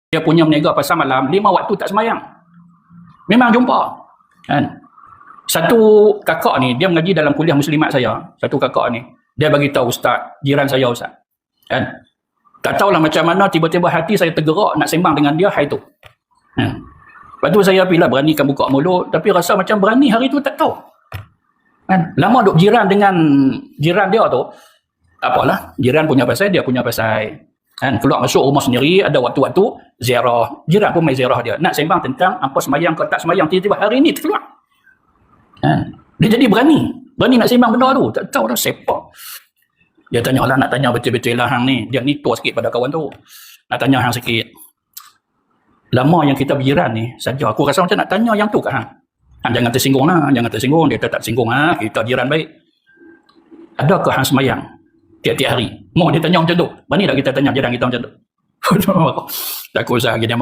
dia punya meniaga pasar malam, 5 waktu tak semayang. Memang jumpa. Kan? Satu kakak ni, dia mengaji dalam kuliah muslimat saya. Satu kakak ni, dia bagi tahu ustaz, jiran saya ustaz. Kan? Tak tahulah macam mana tiba-tiba hati saya tergerak nak sembang dengan dia hari tu. Lepas tu saya pilih beranikan buka mulut, tapi rasa macam berani hari tu tak tahu. Kan? Lama duk jiran dengan jiran dia tu, apalah, jiran punya pasal, dia punya pasal. Kan? Keluar masuk rumah sendiri, ada waktu-waktu ziarah. Jiran pun main ziarah dia. Nak sembang tentang apa semayang ke tak semayang, tiba-tiba hari ni terkeluar. Kan? Dia jadi berani nak sembang benda tu. Tak tahu dah sepak. Dia tanya lah, nak tanya betul-betul lah hang ni. Dia ni tua sikit pada kawan tu. Nak tanya hang sikit. Lama yang kita berjiran ni saja, aku rasa macam nak tanya yang tu kat hang. Hang jangan tersinggung lah, jangan tersinggung. Dia tak singgung ha? Kita jiran baik. Adakah hang semayang tiap-tiap hari? Mau dia tanya macam tu. Berani tak kita tanya jiran kita macam tu? Tak usah lagi dia